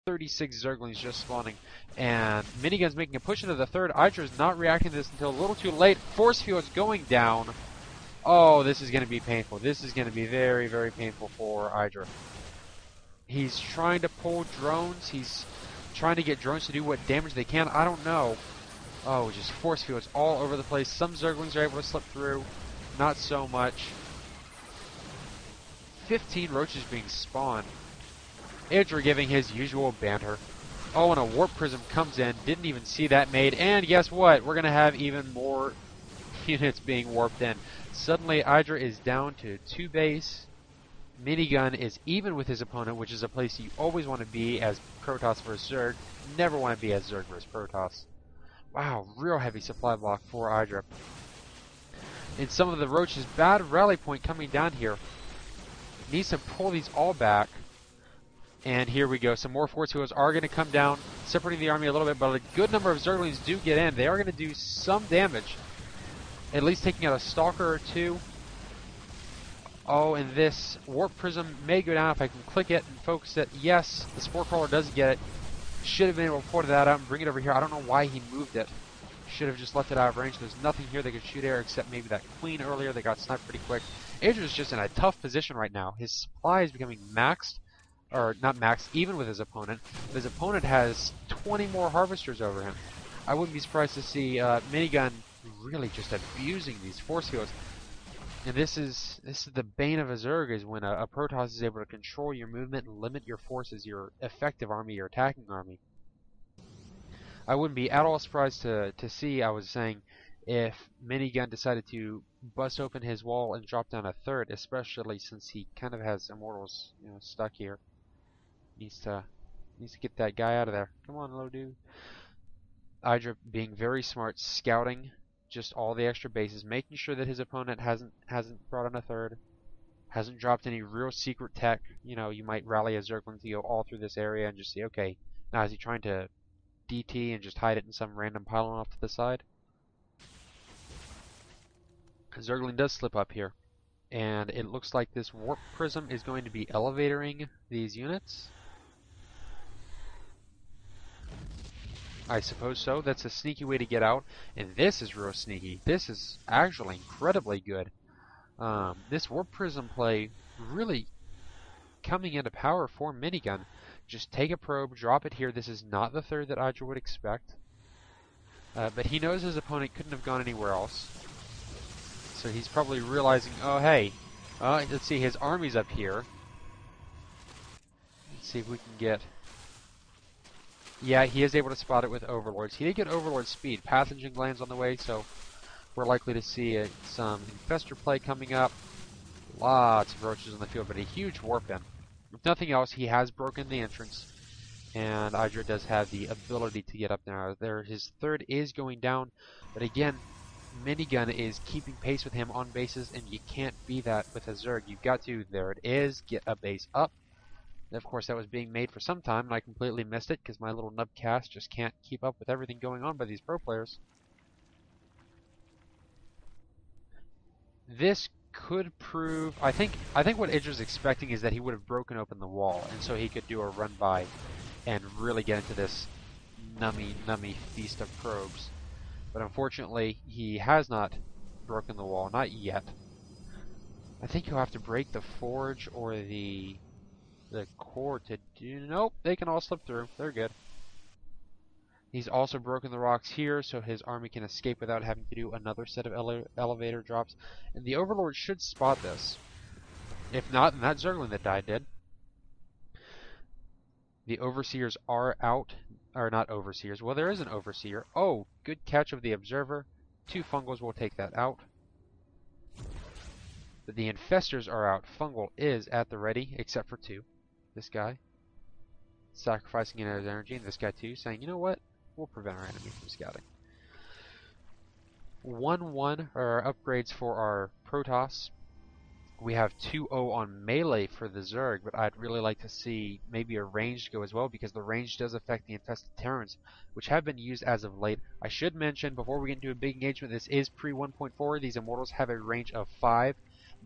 36 Zerglings just spawning, and Minigun's making a push into the third. Idra's not reacting to this until a little too late. Force field's going down. Oh, this is going to be painful. This is going to be very, very painful for Idra. He's trying to pull drones. He's trying to get drones to do what damage they can. I don't know. Oh, just force fields all over the place. Some Zerglings are able to slip through. Not so much. 15 roaches being spawned. Idra giving his usual banter. Oh, and a warp prism comes in. Didn't even see that made. And guess what? We're going to have even more units being warped in. Suddenly, Idra is down to 2 base. Minigun is even with his opponent, which is a place you always want to be as Protoss versus Zerg. Never want to be as Zerg versus Protoss. Wow, real heavy supply block for Idra. And some of the roaches, bad rally point coming down here. Needs to pull these all back. And here we go. Some more force fields are going to come down, separating the army a little bit, but a good number of Zerglings do get in. They are going to do some damage. At least taking out a Stalker or 2. Oh, and this Warp Prism may go down if I can click it and focus it. Yes, the Spore Crawler does get it. Should have been able to pull that out and bring it over here. I don't know why he moved it. Should have just left it out of range. There's nothing here that could shoot air except maybe that Queen earlier that got sniped pretty quick. Idra's just in a tough position right now. His supply is becoming maxed. Or not maxed, even with his opponent. His opponent has 20 more Harvesters over him. I wouldn't be surprised to see Minigun really just abusing these force fields. And this is the bane of a Zerg, is when a Protoss is able to control your movement and limit your forces, your effective army, your attacking army. I wouldn't be at all surprised to see, I was saying, if Minigun decided to bust open his wall and drop down a third, especially since he kind of has Immortals, stuck here. Needs to get that guy out of there. Come on, low dude. Idra being very smart, scouting just all the extra bases, making sure that his opponent hasn't brought on a third, hasn't dropped any real secret tech. You might rally a Zergling to go all through this area and just see, okay, now is he trying to DT and just hide it in some random pylon off to the side? Zergling does slip up here, and it looks like this Warp Prism is going to be elevatoring these units. I suppose so. That's a sneaky way to get out, and this is real sneaky. This is actually incredibly good. This Warp Prism play really coming into power for Minigun. Just take a probe, drop it here. This is not the third that Idra would expect, but he knows his opponent couldn't have gone anywhere else. So he's probably realizing, oh hey, let's see, his army's up here. Let's see if we can get... Yeah, he is able to spot it with Overlords. He did get Overlord speed. Pathogen glands on the way, so we're likely to see some Infestor play coming up. Lots of roaches on the field, but a huge warp in. If nothing else, he has broken the entrance, and Idra does have the ability to get up there. His third is going down, but again, Minigun is keeping pace with him on bases, and you can't be that with a Zerg. You've got to, there it is, get a base up. Of course, that was being made for some time, and I completely missed it because my little nub cast just can't keep up with everything going on by these pro players. This could prove... I think what Idra's expecting is that he would have broken open the wall, and so he could do a run by and really get into this nummy feast of probes. But unfortunately, he has not broken the wall, not yet. I think he'll have to break the forge or the core to do... Nope, they can all slip through. They're good. He's also broken the rocks here, so his army can escape without having to do another set of elevator drops. And the Overlord should spot this. If not, then that Zergling that died did. The Overseers are out. Or not Overseers. Well, there is an Overseer. Oh, good catch of the Observer. 2 Fungals will take that out. But the Infestors are out. Fungal is at the ready, except for 2. This guy. Sacrificing his energy, and this guy too, saying, you know what? We'll prevent our enemy from scouting. 1-1 are our upgrades for our Protoss. We have 2-0 on melee for the Zerg, but I'd really like to see maybe a ranged go as well, because the range does affect the infested Terrans, which have been used as of late. I should mention, before we get into a big engagement, this is pre-1.4. These Immortals have a range of 5.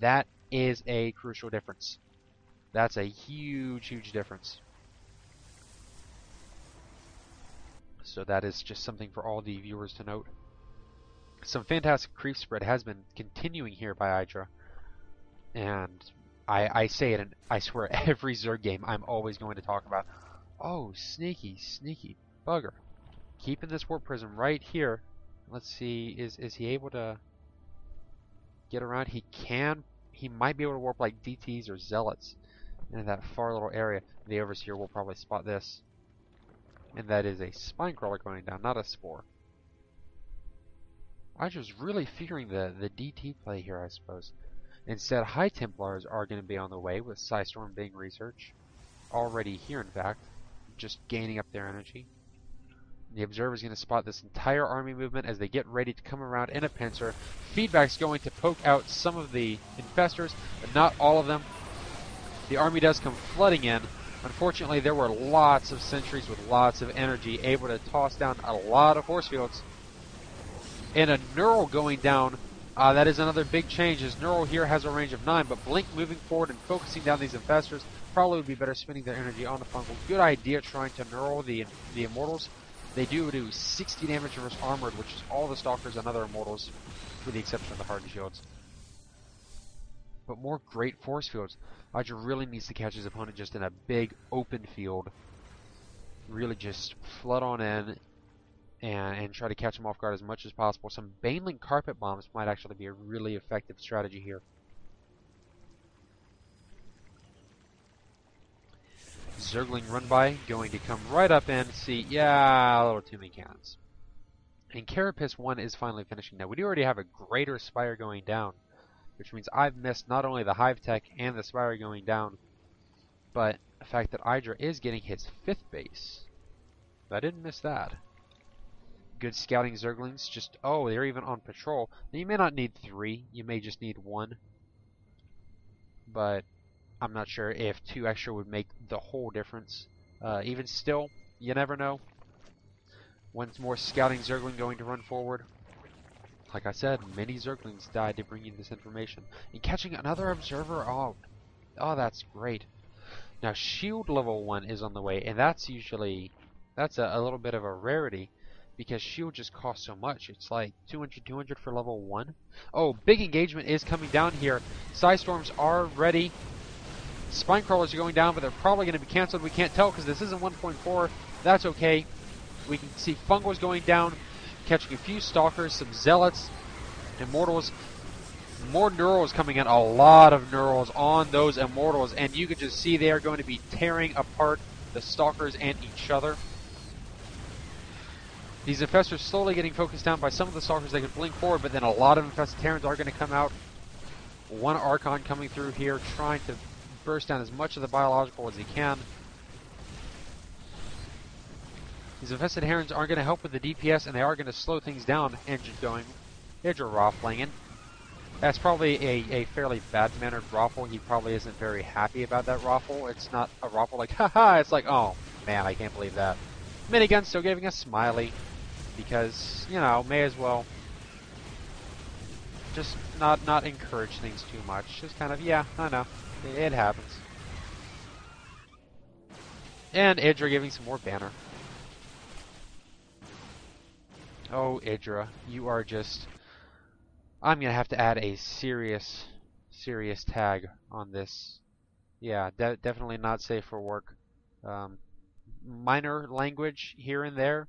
That is a crucial difference. That's a huge, huge difference. So that is just something for all the viewers to note. Some fantastic creep spread has been continuing here by Idra. And I say it, and I swear every Zerg game I'm always going to talk about. Oh, sneaky, sneaky bugger. Keeping this warp prism right here. Let's see, is he able to get around? He can. He might be able to warp like DTs or Zealots in that far little area. The Overseer will probably spot this. And that is a Spine Crawler going down, not a Spore. I was really fearing the DT play here, I suppose. Instead, High Templars are going to be on the way, with Psystorm being researched. Already here, in fact. Just gaining up their energy. The Observer is going to spot this entire army movement as they get ready to come around in a pincer. Feedback's going to poke out some of the Infestors, but not all of them. The army does come flooding in. Unfortunately, there were lots of sentries with lots of energy able to toss down a lot of force fields. And a Neural going down. That is another big change, as Neural here has a range of 9, but Blink moving forward and focusing down these Infestors probably would be better spending their energy on the Fungal. Good idea trying to Neural the Immortals. They do 60 damage versus Armored, which is all the Stalkers and other Immortals, with the exception of the Hardened Shields. But more great force fields. Idra really needs to catch his opponent just in a big open field. Really just flood on in and try to catch him off guard as much as possible. Some Baneling Carpet Bombs might actually be a really effective strategy here. Zergling run by, going to come right up in, see, yeah, a little too many cannons. And Carapace 1 is finally finishing. Now, we do already have a Greater Spire going down, which means I've missed not only the Hive Tech and the Spire going down, but the fact that Idra is getting his 5th base. I didn't miss that. Good scouting Zerglings, just, oh, they're even on patrol. Now, you may not need 3, you may just need 1. But I'm not sure if 2 extra would make the whole difference. Even still, you never know. Once more scouting Zergling going to run forward. Like I said, many Zerglings died to bring you this information. And catching another Observer, oh, that's great. Now, Shield level 1 is on the way, and that's usually, that's a little bit of a rarity, because Shield just costs so much. It's like 200 for level 1. Oh, big engagement is coming down here. Psystorms are ready. Spine Crawlers are going down, but they're probably going to be cancelled. We can't tell because this isn't 1.4. That's okay. We can see Fungals going down, catching a few Stalkers, some Zealots, Immortals. More Neurals coming in. A lot of Neurals on those Immortals, and you can just see they are going to be tearing apart the Stalkers and each other. These Infestors slowly getting focused down by some of the Stalkers. They can blink forward, but then a lot of Infested Terrans are going to come out. One Archon coming through here, trying to burst down as much of the biological as he can. These Infested Herons are going to help with the DPS, and they are going to slow things down. Engine going. Idra raffling. That's probably a fairly bad-mannered raffle. He probably isn't very happy about that raffle. It's not a raffle like, haha, it's like, oh, man, I can't believe that. Minigun still giving a smiley, because, you know, may as well just not encourage things too much. Just kind of, yeah, I know. It happens. And Idra giving some more banner. Oh, Idra, you are just... I'm going to have to add a serious tag on this. Yeah, definitely not safe for work. Minor language here and there.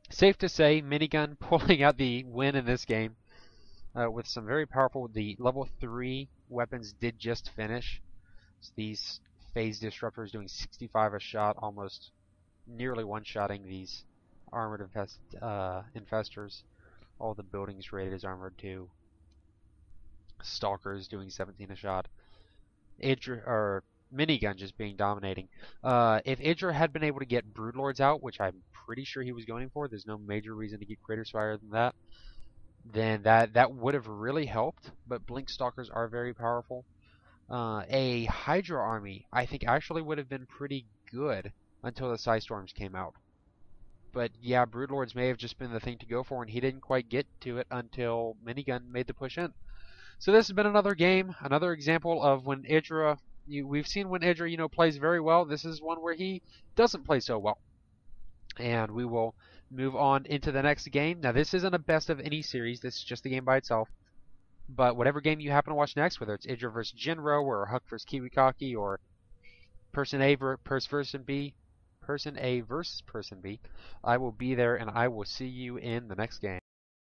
Safe to say, Minigun pulling out the win in this game. With some very powerful, the level 3 weapons did just finish. So these phase disruptors doing 65 a shot, almost nearly one-shotting these armored infestors. All the buildings rated as armored too. Stalkers doing 17 a shot. Idra, or Minigun just being dominating. If Idra had been able to get Broodlords out, which I'm pretty sure he was going for, there's no major reason to keep Greater Spire than that, then that would have really helped. But Blink Stalkers are very powerful. A Hydra army, I think, actually would have been pretty good until the Psystorms came out. But yeah, Broodlords may have just been the thing to go for, and he didn't quite get to it until Minigun made the push in. So this has been another game, another example of when Idra, we've seen when Idra, plays very well. This is one where he doesn't play so well. and we will move on into the next game. Now, this isn't a best of any series. This is just the game by itself. But whatever game you happen to watch next, whether it's Idra versus Jinro, or Huck versus Kiwikaki, or Person A versus Person B, Person A versus Person B, I will be there, and I will see you in the next game.